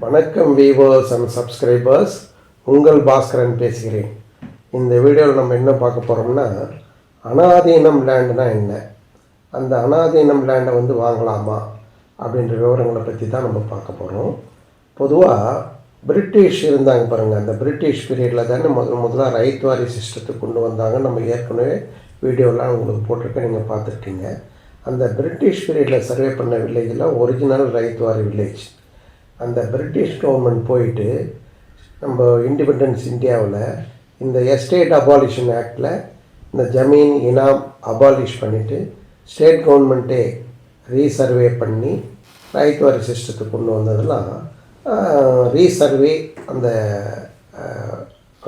வணக்கம் viewers and subscribers, உங்கள் பாஸ்கரன் பேசுகிறேன். இந்த வீடியோவில் நம்ம என்ன பார்க்க போகிறோம்னா, அனாதீனம் லேண்டுனா என்ன, அந்த அனாதீனம் லேண்டை வாங்கலாமா அப்படின்ற விவரங்களை பற்றி தான் நம்ம பார்க்க போகிறோம். பொதுவாக பிரிட்டிஷ் இருந்தாங்க பாருங்கள், அந்த பிரிட்டிஷ் பீரியடில் தானே முதல்ல ரைத் வாரி சிஸ்டத்தை கொண்டு வந்தாங்க. நம்ம ஏற்கனவே வீடியோலாம் உங்களுக்கு போட்டிருக்கேன், நீங்கள் பார்த்துருக்கீங்க. அந்த பிரிட்டிஷ் பீரியடில் சர்வே பண்ண வில்லேஜில் ஒரிஜினல் ரைத் வாரி வில்லேஜ். அந்த பிரிட்டிஷ் கவர்மெண்ட் போயிட்டு நம்ம இண்டிபெண்டன்ஸ் இந்தியாவில் இந்த எஸ்டேட் அபாலிஷன் ஆக்டில் இந்த ஜமீன் இனாம் அபாலிஷ் பண்ணிவிட்டு ஸ்டேட் கவர்மெண்ட்டே ரீசர்வே பண்ணி ரைத் வாரி சிஸ்டத்தை கொண்டு வந்ததெல்லாம் ரீசர்வே அந்த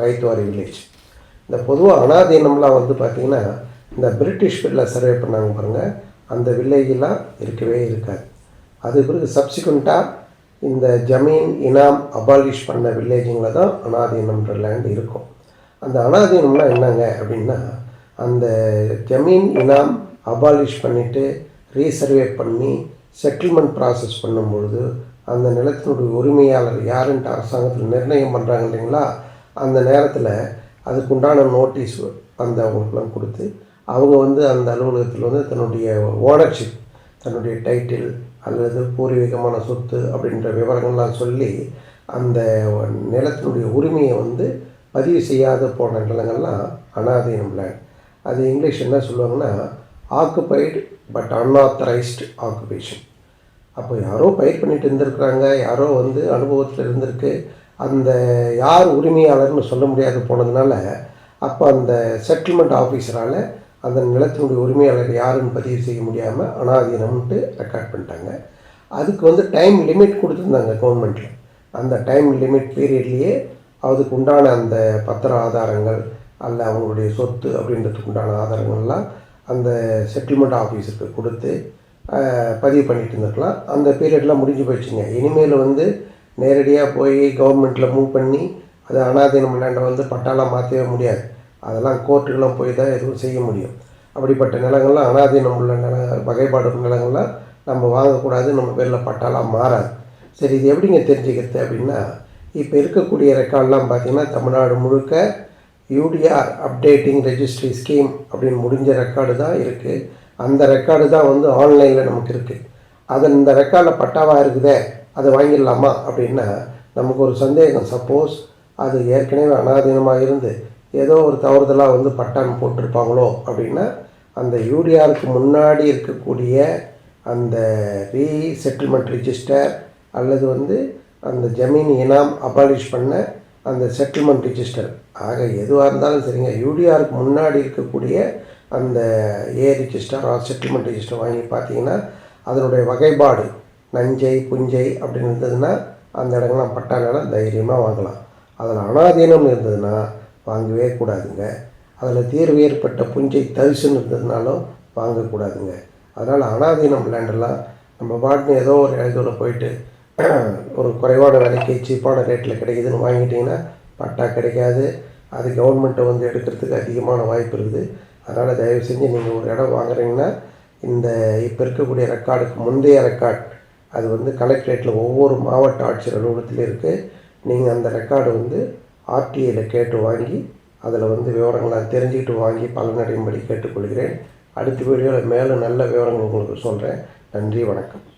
ரைத் வாரி வில்லேஜ். இந்த பொதுவாக அனாதீனம்லாம் பார்த்திங்கன்னா இந்த பிரிட்டிஷ் பீரியடில் சர்வே பண்ணாங்க பாருங்கள், அந்த வில்லேஜெலாம் இருக்கவே இருக்காது. அது பிறகு சப்சிக்வெண்ட்டாக இந்த ஜமீன் இனாம் அபாலிஷ் பண்ண வில்லேஜுங்களில் தான் அனாதீனம்ன்ற லேண்ட் இருக்கும். அந்த அனாதீனம்னா என்னங்க அப்படின்னா, அந்த ஜமீன் இனாம் அபாலிஷ் பண்ணிவிட்டு ரீசர்வே பண்ணி செட்டில்மெண்ட் ப்ராசஸ் பண்ணும்பொழுது அந்த நிலத்தினுடைய உரிமையாளர் யாருன்ட்டு அரசாங்கத்தில் நிர்ணயம் பண்ணுறாங்க இல்லைங்களா, அந்த நேரத்தில் அதுக்குண்டான நோட்டீஸ் அந்த அவங்களுக்குலாம் கொடுத்து அவங்க அந்த அலுவலகத்தில் தன்னுடைய ஓனர்ஷிப், தன்னுடைய டைட்டில் அல்லது பூர்வீகமான சொத்து அப்படின்ற விவரங்கள்லாம் சொல்லி அந்த நிலத்தினுடைய உரிமையை பதிவு செய்யாத போன நிலங்கள்லாம் அனாதீனம் லேண்ட். அது இங்கிலீஷ் என்ன சொல்லுவாங்கன்னா, ஆக்குபைடு பட் அன்ஆத்தரைஸ்டு ஆக்குபேஷன். அப்போ யாரோ பயிர் பண்ணிட்டு இருந்திருக்கிறாங்க, யாரோ அனுபவத்தில் இருந்திருக்கு, அந்த யார் உரிமையாளர்னு சொல்ல முடியாது போனதுனால அப்போ அந்த செட்டில்மெண்ட் ஆஃபீஸரால் அந்த நிலத்தினுடைய உரிமையாளர் யாருன்னு பதிவு செய்ய முடியாமல் அனாதீனம்ன்ட்டு ரெக்கார்ட் பண்ணிட்டாங்க. அதுக்கு டைம் லிமிட் கொடுத்துருந்தாங்க கவர்மெண்ட்டில். அந்த டைம் லிமிட் பீரியட்லேயே அதுக்கு உண்டான அந்த பத்திர ஆதாரங்கள் அல்ல அவங்களுடைய சொத்து அப்படின்றதுக்கு உண்டான ஆதாரங்கள்லாம் அந்த செட்டில்மெண்ட் ஆஃபீஸருக்கு கொடுத்து பதிவு பண்ணிட்டு இருந்துக்கலாம். அந்த பீரியட்லாம் முடிஞ்சு போயிடுச்சுங்க. இனிமேல் நேரடியாக போய் கவர்மெண்ட்டில் மூவ் பண்ணி அது அனாதீனம் லேண்டை பட்டாலாம் மாற்றவே முடியாது. அதெல்லாம் கோர்ட்டுக்கெல்லாம் போய் தான் எதுவும் செய்ய முடியும். அப்படிப்பட்ட நிலங்கள்லாம் அனாதீனம் உள்ள வகைப்பாடு நிலங்கள்லாம் நம்ம வாங்கக்கூடாது, நம்ம பேரில் பட்டாலாம் மாறாது. சரி, இது எப்படிங்க தெரிஞ்சுக்கிறது அப்படின்னா, இப்போ இருக்கக்கூடிய ரெக்கார்டெலாம் பார்த்திங்கன்னா தமிழ்நாடு முழுக்க யூடிஆர் அப்டேட்டிங் ரெஜிஸ்ட்ரி ஸ்கீம் அப்படின்னு முடிஞ்ச ரெக்கார்டு தான் இருக்குது. அந்த ரெக்கார்டு தான் ஆன்லைனில் நமக்கு இருக்குது. இந்த ரெக்கார்டில் பட்டாவாக இருக்குதே, அதை வாங்கிடலாமா அப்படின்னா நமக்கு ஒரு சந்தேகம். சப்போஸ் அது ஏற்கனவே அனாதீனமாக இருந்து ஏதோ ஒரு தவறுதலாக பட்டான்னு போட்டிருப்பாங்களோ அப்படின்னா அந்த யூடிஆருக்கு முன்னாடி இருக்கக்கூடிய அந்த ரீசெட்டில்மெண்ட் ரிஜிஸ்டர் அல்லது அந்த ஜமீன் இனாம் அபாலிஷ் பண்ண அந்த செட்டில்மெண்ட் ரிஜிஸ்டர் ஆக எதுவாக இருந்தாலும் சரிங்க, யூடிஆருக்கு முன்னாடி இருக்கக்கூடிய அந்த ரிஜிஸ்டர் செட்டில்மெண்ட் ரிஜிஸ்டர் வாங்கி பார்த்தீங்கன்னா அதனுடைய வகைப்பாடு நஞ்சை புஞ்சை அப்படின்னு இருந்ததுன்னா அந்த இடங்கள்லாம் பட்டா நிலம் தைரியமாக வாங்கலாம். அதில் அனாதீனம் இருந்ததுன்னா வாங்கவே கூடாதுங்க. அதில் தீர்வு ஏற்பட்ட புஞ்சை தரிசுன்னு இருந்ததுனாலும் வாங்கக்கூடாதுங்க. அதனால் அனாதீனம் லேண்டெல்லாம் நம்ம பாட்டுன்னு ஏதோ ஒரு இடத்துல போயிட்டு ஒரு குறைவான விலைக்கு சீப்பான ரேட்டில் கிடைக்குதுன்னு வாங்கிட்டிங்கன்னா பட்டா கிடைக்காது. அது கவர்மெண்ட்டை எடுக்கிறதுக்கு அதிகமான வாய்ப்பு இருக்குது. அதனால் தயவு செஞ்சு நீங்கள் ஒரு இடம் வாங்குறீங்கன்னா இந்த இப்போ இருக்கக்கூடிய ரெக்கார்டுக்கு முந்தைய ரெக்கார்ட் அது கலெக்டரேட்டில் ஒவ்வொரு மாவட்ட ஆட்சியர் அலுவலகத்திலும் இருக்குது. நீங்கள் அந்த ரெக்கார்டு ஆர்டிஐயில் கேட்டு வாங்கி அதில் விவரங்களை தெரிஞ்சுக்கிட்டு வாங்கி பலனடையும்படி கேட்டுக்கொள்கிறேன். அடுத்த வீடியோவில் மேலும் நல்ல விவரங்கள் உங்களுக்கு சொல்கிறேன். நன்றி, வணக்கம்.